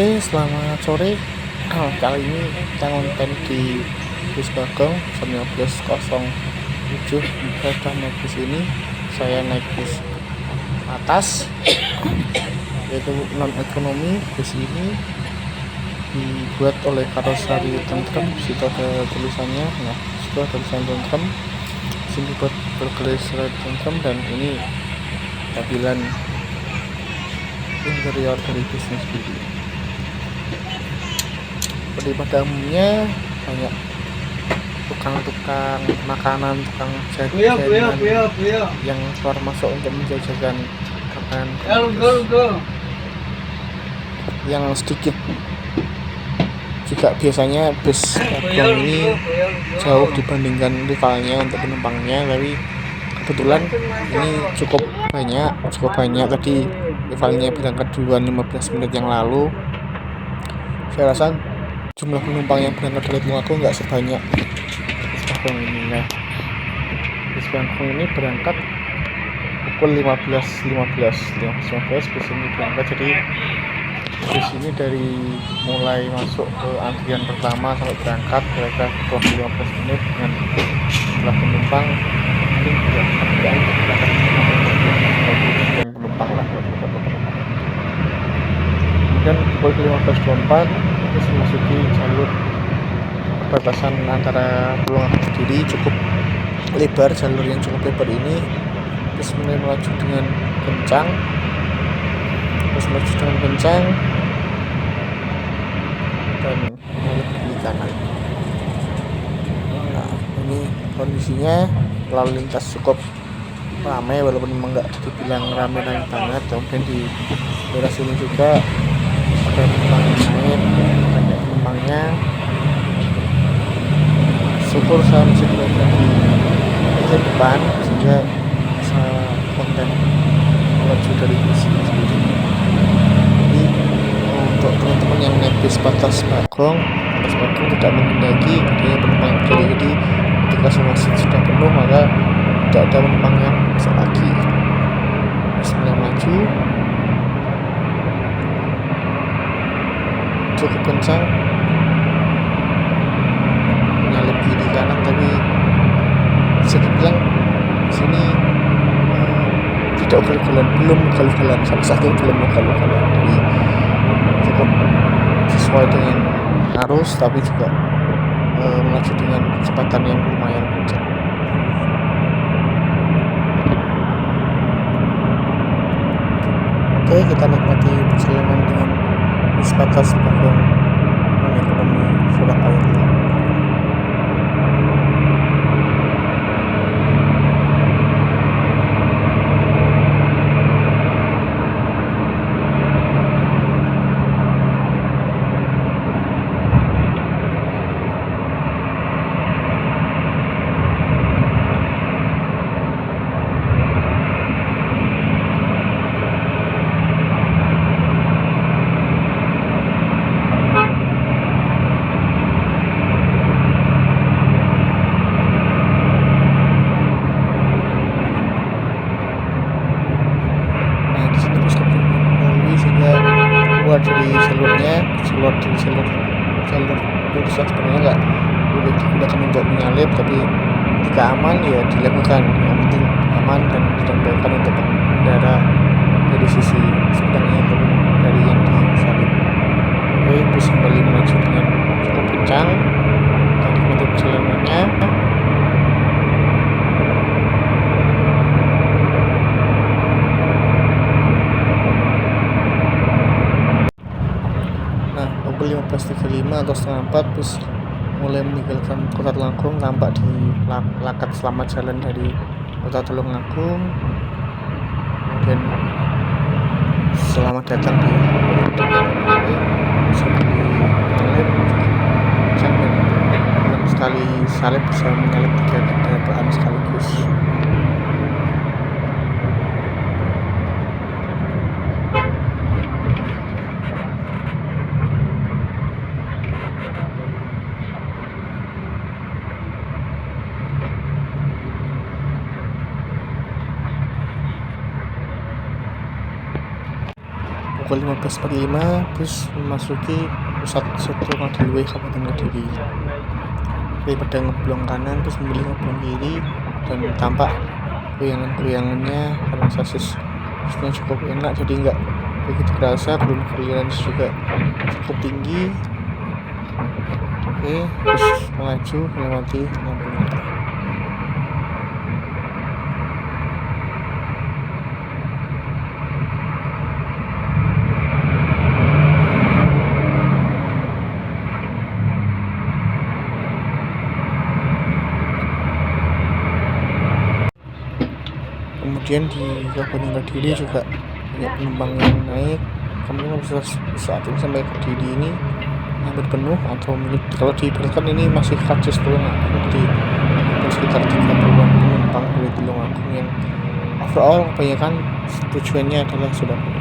Oke, selamat sore. Kali ini kita konten di bus Bagong 1907. Saya sudah naik bis ini. Saya naik bis atas, yaitu non ekonomi. Bis ini dibuat oleh Karosari Tentrem. Situ ada tulisannya. Nah, situ ada tulisan Tentrem. Sini buat bergerak Tentrem, dan ini tampilan interior dari bisnis ini. Seperti pada umumnya banyak tukang-tukang makanan, tukang jajanan yang keluar masuk untuk menjajakan makanan yang sedikit. Juga biasanya bus Bagong ini jauh dibandingkan rivalnya untuk penumpangnya, tapi kebetulan ini cukup banyak. Tadi rivalnya berangkat duluan 15 menit yang lalu. Saya rasa jumlah penumpang yang berangkat dari Tulungagung nggak sebanyak bus Bagong ini. Nah, bus Bagong ini berangkat pukul 15.15 bus ini berangkat. Jadi bus ini dari mulai masuk ke antrian pertama sampai berangkat kira-kira 15 menit, dengan jumlah penumpang mungkin juga dan penumpang lah. Kemudian pukul 15.24 terus memasuki jalur perbatasan antara Tulungagung sendiri. Cukup lebar, jalur yang cukup lebar ini. Terus mulai melaju dengan kencang, dan mulai kiri kanan. Nah, ini kondisinya lalu lintas cukup ramai, walaupun memang nggak dibilang ramai banget. Kemudian di daerah sini juga ada penumpang yang naik, banyak penumpangnya. Syukur saya masih berada di depan sehingga bisa konten melaju dari bus ini sendiri. Jadi untuk teman-teman yang naik bis batas Bagong tidak menghendaki adanya penumpang berdiri. Jadi ketika semua seat sudah penuh, maka tidak ada penumpang yang masuk lagi. Bismillah, maju cukup kencang, menyalip kiri kanan, tapi bisa dibilang sini tidak belum ugal-ugalan, salah satu belum ugal-ugalan. Jadi cukup sesuai dengan arus, tapi juga melaju dengan kecepatan yang lumayan kencang. Oke, kita nikmati perjalanan dengan bis batas Bagong non ekonomi Surabaya. Keluar dari jalur lurus yang sebenarnya nggak boleh digunakan untuk menyalip, tapi jika aman ya dilakukan. Yang penting aman dan dilakukan untuk pengendara dari sisi sebelahnya ataupun dari yang disalip. Oke, bus kembali melaju dengan cukup kencang. Tadi menutup perjalanannya. Pukul 15.35 atau setengah 4 bus mulai meninggalkan kota Tulungagung. Tampak di plakat selamat jalan dari kota Tulungagung. Kemudian selamat datang di dalam sekali salib bisa menyalip 3 kendaraan sekaligus. pukul 15.45 bus memasuki pusat Setro Ngadiluih Kabupaten Kediri. Daripada ngeblong kanan, bus memilih ngeblong kiri dan tampak goyangan-goyangannya karena sasis busnya cukup enak, jadi nggak begitu kerasa. Ground clearance juga cukup tinggi. Oke, bus melaju melewati lampu merah. Kemudian di Kabupaten Kediri juga banyak penumpang yang naik. Kemudian saat ini sampai Kediri ini hampir penuh, atau kalau diibaratkan ini masih karcis Tulungagung, jadi sekitar 30-an penumpang dari Tulungagung yang overall kebanyakan tujuannya adalah Surabaya.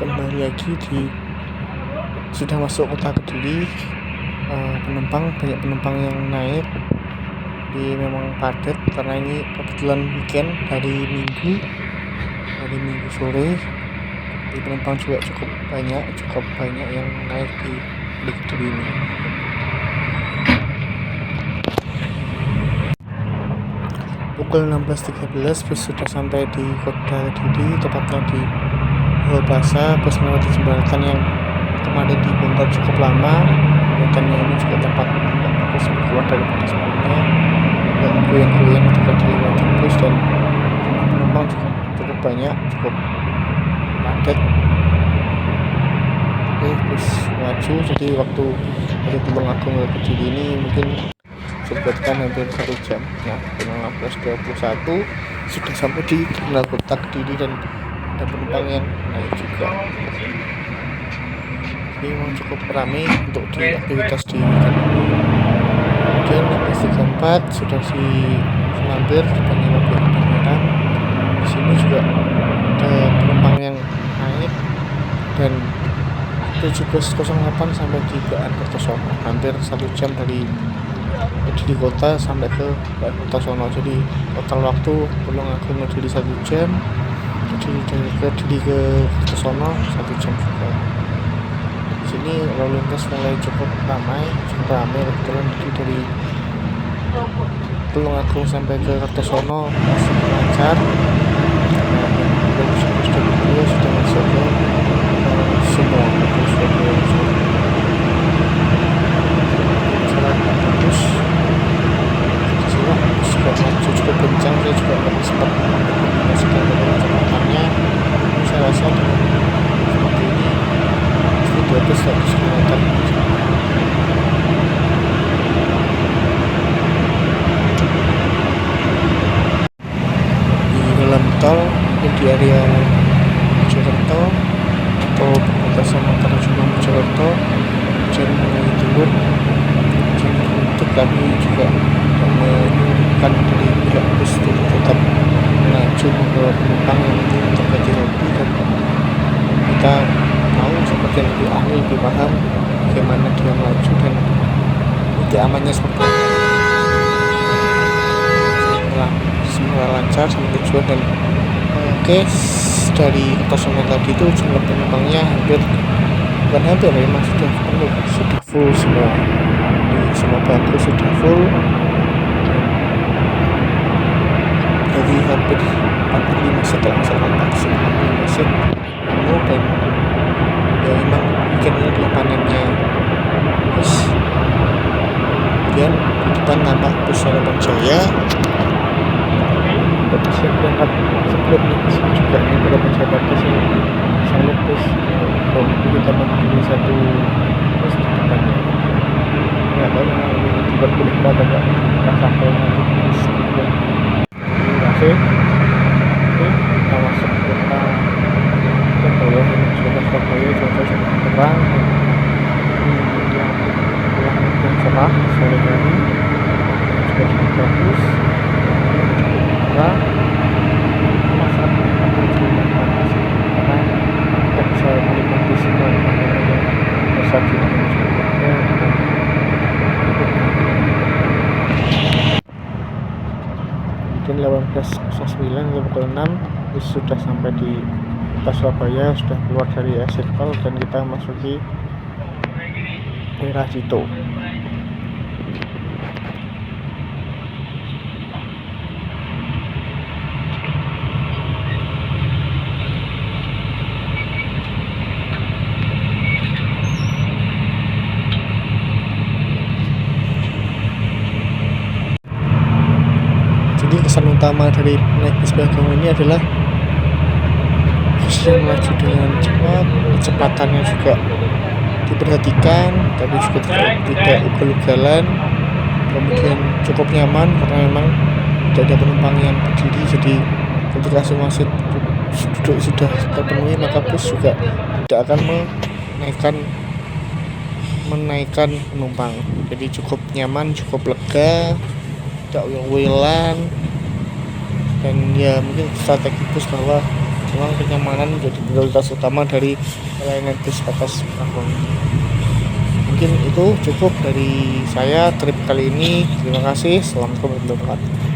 Kembali lagi sudah masuk kota Kediri. Banyak penumpang yang naik, memang padat karena ini kebetulan weekend hari Minggu sore. Jadi penumpang juga cukup banyak yang naik di Kediri ini. Pukul 16.13 bus sudah sampai di kota Kediri, tepatnya di Hall Plaza. Bus melewati jembatan yang kemarin dibongkar cukup lama. Jembatannya ini juga tampak bagus, lebih kuat daripada sebelumnya. Dan goyang-goyang ketika dilewati bus, dan penumpang cukup banyak, cukup padat. Oke, bus maju. Jadi waktu dari Tulungagung ke Kediri ini mungkin dibuatkan hampir 1 jam. Nah, 16.21 sudah sampai di terminal kota Kediri dan ada penumpang yang naik juga. Ini memang cukup ramai untuk di aktivitas di weekend. Kemudian 16.34 sudah di Semampir depan mobil Pangeran. Di sini juga ada penumpang yang naik, dan 17.08 sampai di KR Kertosono, hampir 1 jam dari kota sampai ke Kertosono. Jadi total waktu Tulungagung Kediri 1 jam, dari Kediri ke Kertosono 1 jam juga. Di sini lalu lintas mulai cukup ramai kebetulan. Dari Tulungagung sampai ke Kertosono masih lancar. Bus sudah masuk ke semua cukup kencang. Saya juga nggak sempat mengkomunikasikan dengan kecepatannya. Saya rasa dengan seperti ini video itu 100 km. Di dalam tol, mungkin di area Mojokerto atau perbatasan antara Jombang Mojokerto, hujan mulai turun. Untuk kami juga menurunkan dari pihak bus untuk tetap melaju membawa penumpang yang terjadi hobi, dan kita tahu seperti yang lebih ahli, lebih paham bagaimana dia melaju dan titik amannya seperti apa. Semua lancar sampai tujuan, dan dari Kertosono tadi itu jumlah penumpangnya memang sudah penuh, sudah full semua. Semua bangku sudah full. dari hampir 45 menit kalau nggak salah 45 menit penuh. Dan ya memang weekend ini adalah panennya. Terus kemudian di depan nampak bus Harapan Jaya, dan bisa berangkat sebelum juga ini beberapa sahabat yang salut. Terus kalau kita memilih satu bus di depannya nggak tahu memang boleh berapa nggak sampai nanti terima kasih. Oke, kita masuk kota Surabaya. Ini kota Surabaya cuaca sangat terang yang cerah sore hari, juga sangat bagus. Nah, masa akan semakin panas karena tidak bisa menikmati semua makanan yang tersaji dengan cukupnya. Kemudian 18.09 pukul 6 bus sudah sampai di kota Surabaya, sudah keluar dari exit tol dan kita masuki daerah Cito. Jadi kesan utama dari naik bis Bagong ini adalah bus yang melaju dengan cepat, kecepatannya juga diperhatikan, tapi juga tidak ugal-ugalan, kemudian cukup nyaman karena memang tidak ada penumpang yang berdiri. Jadi ketika semua seat duduk sudah terpenuhi, maka bus juga tidak akan menaikkan penumpang. Jadi cukup nyaman, cukup lega, tidak uyang-uyang. Dan ya mungkin strategi bus bahwa memang kenyamanan menjadi prioritas utama dari pelayanan bus batas Bagong. Mungkin itu cukup dari saya trip kali ini. Terima kasih. Assalamualaikum warahmatullahi wabarakatuh.